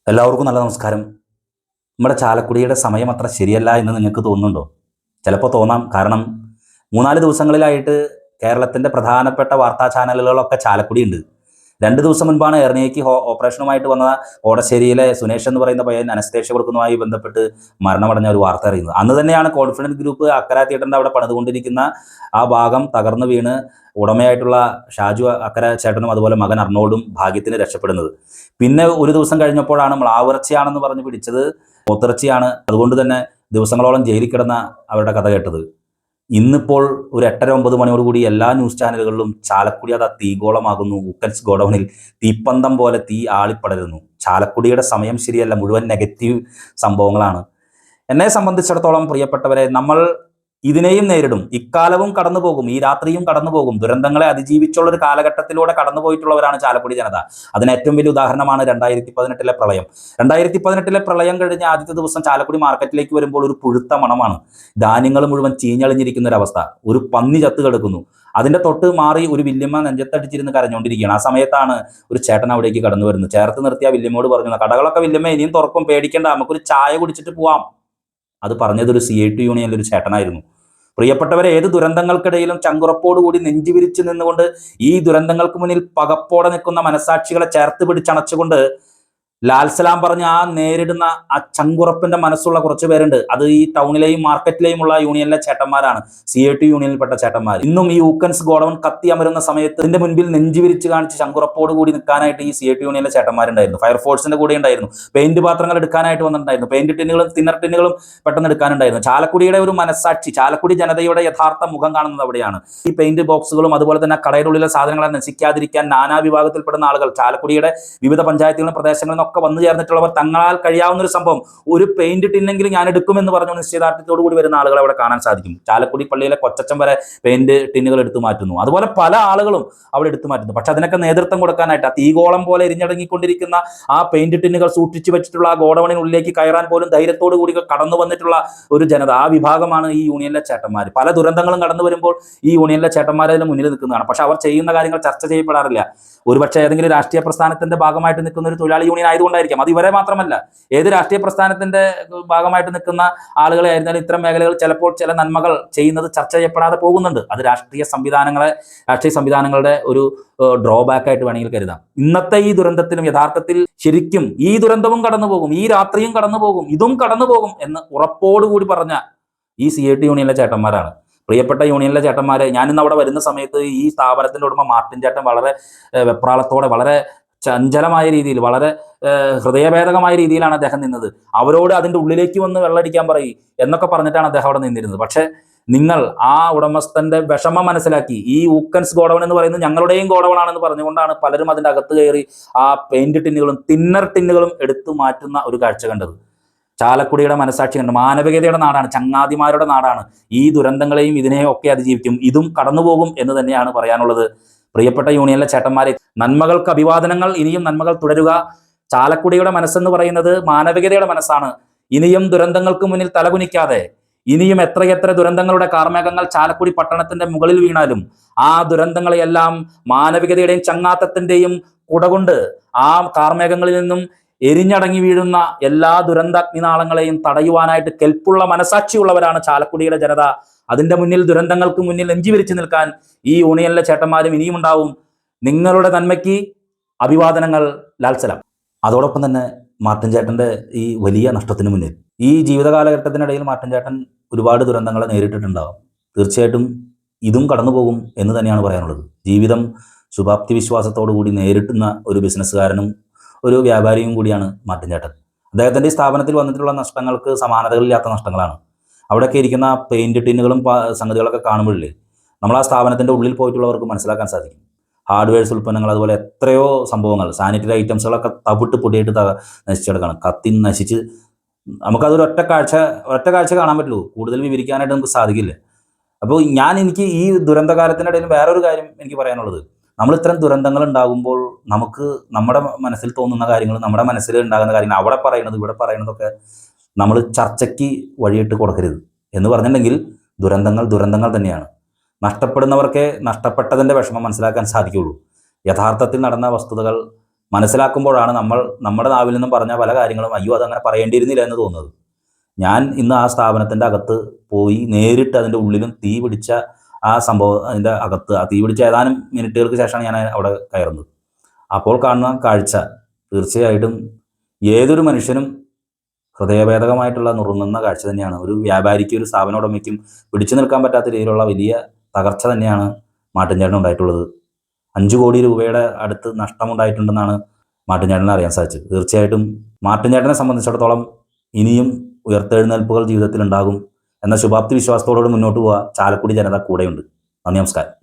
എല്ലാവർക്കും നല്ല നമസ്കാരം. നമ്മുടെ ചാലക്കുടിയുടെ സമയം അത്ര ശരിയല്ല എന്ന് നിങ്ങൾക്ക് തോന്നുന്നുണ്ടോ? ചിലപ്പോൾ തോന്നാം. കാരണം 3-4 ദിവസങ്ങളിലായിട്ട് കേരളത്തിൻ്റെ പ്രധാനപ്പെട്ട വാർത്താ ചാനലുകളൊക്കെ ചാലക്കുടിയുണ്ട്. 2 ദിവസം മുൻപാണ് എർണിയയ്ക്ക് ഓപ്പറേഷനുമായിട്ട് വന്ന ഓടശ്ശേരിയിലെ സുനേഷ് എന്ന് പറയുന്ന പയ്യൻ അനസ്തേഷ്യ കൊടുക്കുന്നതുമായി ബന്ധപ്പെട്ട് മരണമടഞ്ഞ ഒരു വാർത്ത അറിയുന്നത്. അന്ന് തന്നെയാണ് കോൺഫിഡൻസ് ഗ്രൂപ്പ് അക്കര തിയേറ്ററിൻ്റെ അവിടെ പണിതുകൊണ്ടിരിക്കുന്ന ആ ഭാഗം തകർന്നു വീണ് ഉടമയായിട്ടുള്ള ഷാജു അക്കര ചേട്ടനും അതുപോലെ മകൻ അർണോൾഡും ഭാഗ്യത്തിന് രക്ഷപ്പെടുന്നത്. പിന്നെ ഒരു ദിവസം കഴിഞ്ഞപ്പോഴാണ് മ്ലാവിറച്ചിയാണെന്ന് പറഞ്ഞ് പിടിച്ചത് പോത്തിറച്ചിയാണ്. അതുകൊണ്ട് തന്നെ ദിവസങ്ങളോളം ജയിലിൽ കിടന്ന അവരുടെ കഥ കേട്ടത്. ഇന്നിപ്പോൾ ഒരു 8:30-9 മണിയോടുകൂടി എല്ലാ ന്യൂസ് ചാനലുകളിലും ചാലക്കുടി അത് തീഗോളമാകുന്നു, ഊക്കൻസ് ഗോഡൌണിൽ തീപ്പന്തം പോലെ തീ ആളിപ്പടരുന്നു. ചാലക്കുടിയുടെ സമയം ശരിയല്ല, മുഴുവൻ നെഗറ്റീവ് സംഭവങ്ങളാണ്. എന്നെ സംബന്ധിച്ചിടത്തോളം പ്രിയപ്പെട്ടവരെ, നമ്മൾ ഇതിനെയും നേരിടും. ഇക്കാലവും കടന്നു പോകും, ഈ രാത്രിയും കടന്നു പോകും. ദുരന്തങ്ങളെ അതിജീവിച്ചുള്ള ഒരു കാലഘട്ടത്തിലൂടെ കടന്നു പോയിട്ടുള്ളവരാണ് ചാലക്കുടി ജനത. അതിന് ഏറ്റവും വലിയ ഉദാഹരണമാണ് 2018 പ്രളയം. 2018 പ്രളയം കഴിഞ്ഞ ആദ്യത്തെ ദിവസം ചാലക്കുടി മാർക്കറ്റിലേക്ക് വരുമ്പോൾ ഒരു പുഴുത്ത മണമാണ്. ധാന്യങ്ങൾ മുഴുവൻ ചീഞ്ഞളിഞ്ഞിരിക്കുന്ന ഒരവസ്ഥ. ഒരു പന്നി ചത്ത് കിടക്കുന്നു. അതിന്റെ തൊട്ട് മാറി ഒരു വല്യമ്മ നെഞ്ചത്തടിച്ചിരുന്ന് കരഞ്ഞുകൊണ്ടിരിക്കുകയാണ്. ആ സമയത്താണ് ഒരു ചേട്ടൻ അവിടേക്ക് കടന്നു വരുന്നത്. ചേർത്ത് നിർത്തിയ വല്യമ്മയോട് പറഞ്ഞു, കടകളൊക്കെ വല്യമ്മ ഇനിയും തുറക്കും, പേടിക്കേണ്ട, നമുക്കൊരു ചായ കുടിച്ചിട്ട് പോവാം. അത് പറഞ്ഞത് ഒരു CIT യൂണിയനിലെ ഒരു ചേട്ടനായിരുന്നു. പ്രിയപ്പെട്ടവരെ, ഏത് ദുരന്തങ്ങൾക്കിടയിലും ചങ്കുറപ്പോടുകൂടി നെഞ്ചുവിരിച്ച് നിന്നുകൊണ്ട് ഈ ദുരന്തങ്ങൾക്ക് മുന്നിൽ പകപ്പോടെ നിൽക്കുന്ന മനസാക്ഷികളെ ചേർത്ത് പിടിച്ചണച്ചുകൊണ്ട് ലാൽസലാം പറഞ്ഞ് ആ നേരിടുന്ന ആ ചങ്കുറപ്പിന്റെ മനസ്സുള്ള കുറച്ച് പേരുണ്ട്. അത് ഈ ടൗണിലെയും മാർക്കറ്റിലെയുമുള്ള യൂണിയനിലെ ചേട്ടന്മാരാണ്, CIT യൂണിയനിൽപ്പെട്ട ചേട്ടന്മാർ. ഇന്നും ഈ ഊക്കൻസ് ഗോഡൌൺ കത്തി അമരുന്ന സമയത്ത് ഇതിന്റെ മുൻപിൽ നെഞ്ചുവിരിച്ച് കാണിച്ച് ചങ്കുറപ്പോട് കൂടി നിൽക്കാനായിട്ട് ഈ CIT യൂണിയനിലെ ചേട്ടന്മാരുണ്ടായിരുന്നു. ഫയർഫോഴ്സിന്റെ കൂടെ ഉണ്ടായിരുന്നു. പെയിന്റ് പാത്രങ്ങൾ എടുക്കാനായിട്ട് വന്നിട്ടുണ്ടായിരുന്നു. പെയിന്റ് ടിന്നുകളും തിന്നർ ടിന്നുകളും പെട്ടെന്ന് എടുക്കാനുണ്ടായിരുന്നു. ചാലക്കുടിയുടെ ഒരു മനസ്സാക്ഷി, ചാലക്കുടി ജനതയുടെ യഥാർത്ഥ മുഖം കാണുന്നത് അവിടെയാണ്. ഈ പെയിന്റ് ബോക്സുകളും അതുപോലെ തന്നെ കടയുടെ ഉള്ളിലെ സാധനങ്ങളെ നശിക്കാതിരിക്കാൻ നാനാ വിഭാഗത്തിൽപ്പെടുന്ന ആളുകൾ ചാലക്കുടിയുടെ വിവിധ പഞ്ചായത്തുകളും പ്രദേശങ്ങളിൽ ഒക്കെ വന്നു ചേർന്നിട്ടുള്ളവർ തങ്ങളാൽ കഴിയാവുന്ന ഒരു സംഭവം, ഒരു പെയിന്റ് ടിന്നെങ്കിലും ഞാൻ എടുക്കുമെന്ന് പറഞ്ഞു നിശ്ചയദാർഢ്യത്തോടു കൂടി വരുന്ന ആളുകളെ അവിടെ കാണാൻ സാധിക്കും. ചാലക്കുടി പള്ളിയിലെ കൊച്ചച്ചൻ വരെ പെയിന്റ് ടിന്നുകൾ എടുത്തു മാറ്റുന്നു. അതുപോലെ പല ആളുകളും അവിടെ എടുത്തു മാറ്റുന്നു. പക്ഷെ അതിനൊക്കെ നേതൃത്വം കൊടുക്കാനായിട്ട് ആ തീഗോളം പോലെ എരിഞ്ഞടങ്ങിക്കൊണ്ടിരിക്കുന്ന ആ പെയിന്റ് ടിന്നുകൾ സൂക്ഷിച്ചു വെച്ചിട്ടുള്ള ആ ഗോഡൌണിനുള്ളിലേക്ക് കയറാൻ പോലും ധൈര്യത്തോടു കൂടി കടന്നു വന്നിട്ടുള്ള ഒരു ജനത, ആ വിഭാഗമാണ് ഈ യൂണിയനിലെ ചേട്ടന്മാർ. പല ദുരന്തങ്ങളും കടന്നു വരുമ്പോൾ ഈ യൂണിയനിലെ ചേട്ടന്മാരെ അതിന് മുന്നിൽ നിൽക്കുന്നതാണ്. പക്ഷെ അവർ ചെയ്യുന്ന കാര്യങ്ങൾ ചർച്ച ചെയ്യപ്പെടാറില്ല. ഒരുപക്ഷെ ഏതെങ്കിലും രാഷ്ട്രീയ പ്രസ്ഥാനത്തിന്റെ ഭാഗമായിട്ട് നിൽക്കുന്ന ഒരു തൊഴിലാളി യൂണിയൻ ആയതുകൊണ്ടായിരിക്കാം. അത് ഇവരെ മാത്രമല്ല, ഏത് രാഷ്ട്രീയ പ്രസ്ഥാനത്തിന്റെ ഭാഗമായിട്ട് നിൽക്കുന്ന ആളുകളെ ആയിരുന്നാലും ഇത്തരം മേഖലകൾ ചിലപ്പോൾ ചില നന്മകൾ ചെയ്യുന്നത് ചർച്ച ചെയ്യപ്പെടാതെ പോകുന്നുണ്ട്. അത് രാഷ്ട്രീയ സംവിധാനങ്ങളുടെ ഒരു ഡ്രോബാക്ക് ആയിട്ട് വേണമെങ്കിൽ കരുതാം. ഇന്നത്തെ ഈ ദുരന്തത്തിലും യഥാർത്ഥത്തിൽ ശരിക്കും ഈ ദുരന്തവും കടന്നു പോകും, ഈ രാത്രിയും കടന്നു പോകും, ഇതും കടന്നു പോകും എന്ന് ഉറപ്പോടുകൂടി പറഞ്ഞ ഈ CIT യൂണിയനിലെ ചേട്ടന്മാരാണ്. പ്രിയപ്പെട്ട യൂണിയനിലെ ചേട്ടന്മാരെ, ഞാനിന്ന് അവിടെ വരുന്ന സമയത്ത് ഈ സ്ഥാപനത്തിന്റെ ഉടമ മാർട്ടിൻ ചേട്ടൻ വളരെ വെപ്രാളത്തോടെ, വളരെ ചഞ്ചലമായ രീതിയിൽ, വളരെ ഹൃദയഭേദകമായ രീതിയിലാണ് അദ്ദേഹം നിന്നത്. അവരോട് അതിൻ്റെ ഉള്ളിലേക്ക് വന്ന് വെള്ളടിക്കാൻ പറയും എന്നൊക്കെ പറഞ്ഞിട്ടാണ് അദ്ദേഹം അവിടെ നിന്നിരുന്നത്. പക്ഷേ നിങ്ങൾ ആ ഉടമസ്ഥന്റെ വിഷമം മനസ്സിലാക്കി, ഈ ഊക്കൻസ് ഗോഡൌൺ എന്ന് പറയുന്നത് ഞങ്ങളുടെയും ഗോഡൌണാണെന്ന് പറഞ്ഞുകൊണ്ടാണ് പലരും അതിൻ്റെ അകത്ത് കയറി ആ പെയിന്റ് ടിന്നുകളും തിന്നർ ടിന്നുകളും എടുത്തു മാറ്റുന്ന ഒരു കാഴ്ച കണ്ടത്. ചാലക്കുടിയുടെ മനസാക്ഷി കണ്ട്, മാനവികതയുടെ നാടാണ്, ചങ്ങാതിമാരുടെ നാടാണ്. ഈ ദുരന്തങ്ങളെയും ഇതിനെയും ഒക്കെ അതിജീവിക്കും, ഇതും കടന്നുപോകും എന്ന് തന്നെയാണ് പറയാനുള്ളത്. പ്രിയപ്പെട്ട യൂണിയനിലെ ചേട്ടന്മാരെ, നന്മകൾക്ക് അഭിവാദനങ്ങൾ. ഇനിയും നന്മകൾ തുടരുക. ചാലക്കുടിയുടെ മനസ്സെന്ന് പറയുന്നത് മാനവികതയുടെ മനസ്സാണ്. ഇനിയും ദുരന്തങ്ങൾക്ക് മുന്നിൽ തലകുനിക്കാതെ, ഇനിയും എത്രയെത്ര ദുരന്തങ്ങളുടെ കാർമേഘങ്ങൾ ചാലക്കുടി പട്ടണത്തിന്റെ മുകളിൽ വീണാലും ആ ദുരന്തങ്ങളെയെല്ലാം മാനവികതയുടെയും ചങ്ങാത്തത്തിന്റെയും കുടകൊണ്ട് ആ കാർമേഘങ്ങളിൽ നിന്നും എരിഞ്ഞടങ്ങി വീഴുന്ന എല്ലാ ദുരന്താഗ്നിനാളങ്ങളെയും തടയുവാനായിട്ട് കെൽപ്പുള്ള മനസാക്ഷിയുള്ളവരാണ് ചാലക്കുടിയുടെ ജനത. അതിന്റെ മുന്നിൽ, ദുരന്തങ്ങൾക്ക് മുന്നിൽ നെഞ്ചിവിരിച്ചു നിൽക്കാൻ ഈ യൂണിയനിലെ ചേട്ടന്മാരും ഇനിയും ഉണ്ടാവും. നിങ്ങളുടെ നന്മയ്ക്ക് അഭിവാദനങ്ങൾ. ലാൽസലാം. അതോടൊപ്പം തന്നെ മാർട്ടിൻ ചേട്ടൻ്റെ ഈ വലിയ നഷ്ടത്തിന് മുന്നിൽ, ഈ ജീവിത കാലഘട്ടത്തിനിടയിൽ മാർട്ടിൻ ചേട്ടൻ ഒരുപാട് ദുരന്തങ്ങളെ നേരിട്ടിട്ടുണ്ടാകും. തീർച്ചയായിട്ടും ഇതും കടന്നു പോകും എന്ന് തന്നെയാണ് പറയാനുള്ളത്. ജീവിതം ശുഭാപ്തി വിശ്വാസത്തോടു കൂടി നേരിട്ടുന്ന ഒരു ബിസിനസ്സുകാരനും ഒരു വ്യാപാരിയും കൂടിയാണ് മാർട്ടിൻ ചേട്ടൻ. അദ്ദേഹത്തിൻ്റെ ഈ സ്ഥാപനത്തിൽ വന്നിട്ടുള്ള നഷ്ടങ്ങൾക്ക് സമാനതകളില്ലാത്ത നഷ്ടങ്ങളാണ്. അവിടെയൊക്കെ ഇരിക്കുന്ന പെയിന്റ് ടിന്നുകളും സംഗതികളൊക്കെ കാണുമ്പോഴില്ലേ, നമ്മൾ ആ സ്ഥാപനത്തിൻ്റെ ഉള്ളിൽ പോയിട്ടുള്ളവർക്ക് മനസ്സിലാക്കാൻ സാധിക്കും. ഹാർഡ്വെയർസ് ഉൽപ്പന്നങ്ങൾ, അതുപോലെ എത്രയോ സംഭവങ്ങൾ, സാനിറ്ററി ഐറ്റംസുകളൊക്കെ തവിട്ട് പൊടിയായിട്ട് നശിച്ചെടുക്കണം, കത്തി നശിച്ച്. നമുക്കതൊരു ഒറ്റ കാഴ്ച കാണാൻ പറ്റുള്ളൂ, കൂടുതൽ വിവരിക്കാനായിട്ട് നമുക്ക് സാധിക്കില്ല. അപ്പോൾ എനിക്ക് ഈ ദുരന്തകാലത്തിനിടയിൽ വേറൊരു കാര്യം എനിക്ക് പറയാനുള്ളത്, നമ്മൾ ഇത്തരം ദുരന്തങ്ങൾ ഉണ്ടാകുമ്പോൾ നമുക്ക് നമ്മുടെ മനസ്സിൽ തോന്നുന്ന കാര്യങ്ങൾ, നമ്മുടെ മനസ്സിൽ ഉണ്ടാകുന്ന കാര്യങ്ങൾ, അവിടെ പറയുന്നത് ഇവിടെ പറയുന്നതൊക്കെ നമ്മൾ ചർച്ചയ്ക്ക് വഴിയിട്ട് കൊടുക്കരുത്. എന്ന് പറഞ്ഞിട്ടുണ്ടെങ്കിൽ ദുരന്തങ്ങൾ തന്നെയാണ്. നഷ്ടപ്പെടുന്നവർക്കേ നഷ്ടപ്പെട്ടതിൻ്റെ വിഷമം മനസ്സിലാക്കാൻ സാധിക്കുകയുള്ളൂ. യഥാർത്ഥത്തിൽ നടന്ന വസ്തുതകൾ മനസ്സിലാക്കുമ്പോഴാണ് നമ്മുടെ നാവിൽ നിന്നും പറഞ്ഞ പല കാര്യങ്ങളും അയ്യോ അതങ്ങനെ പറയേണ്ടിയിരുന്നില്ല എന്ന് തോന്നുന്നത്. ഞാൻ ഇന്ന് ആ സ്ഥാപനത്തിൻ്റെ അകത്ത് പോയി നേരിട്ട് അതിൻ്റെ ഉള്ളിലും തീ പിടിച്ച ആ സംഭവം അതിൻ്റെ അകത്ത് ആ തീ പിടിച്ച ഏതാനും മിനിറ്റുകൾക്ക് ശേഷമാണ് ഞാൻ അവിടെ കയറുന്നത്. അപ്പോൾ കാണുന്ന കാഴ്ച തീർച്ചയായിട്ടും ഏതൊരു മനുഷ്യനും ഹൃദയഭേദകമായിട്ടുള്ള നുറുങ്ങുന്ന കാഴ്ച തന്നെയാണ്. ഒരു വ്യാപാരിക്കും ഒരു സ്ഥാപന ഉടമയ്ക്കും പിടിച്ചു നിൽക്കാൻ പറ്റാത്ത രീതിയിലുള്ള വലിയ തകർച്ച തന്നെയാണ് മാട്ടിൻചേട്ടന് ഉണ്ടായിട്ടുള്ളത്. 5 കോടി രൂപയുടെ അടുത്ത് നഷ്ടമുണ്ടായിട്ടുണ്ടെന്നാണ് മാട്ടിൻചേട്ടനെ അറിയാൻ സാധിച്ചത്. തീർച്ചയായിട്ടും മാട്ടിൻചേട്ടനെ സംബന്ധിച്ചിടത്തോളം ഇനിയും ഉയർത്തെഴുന്നേൽപ്പുകൾ ജീവിതത്തിൽ ഉണ്ടാകും എന്ന ശുഭാപ്തി വിശ്വാസത്തോടുകൂടി മുന്നോട്ട് പോവുക. ചാലക്കുടി ജനത കൂടെയുണ്ട്. നന്ദി, നമസ്കാരം.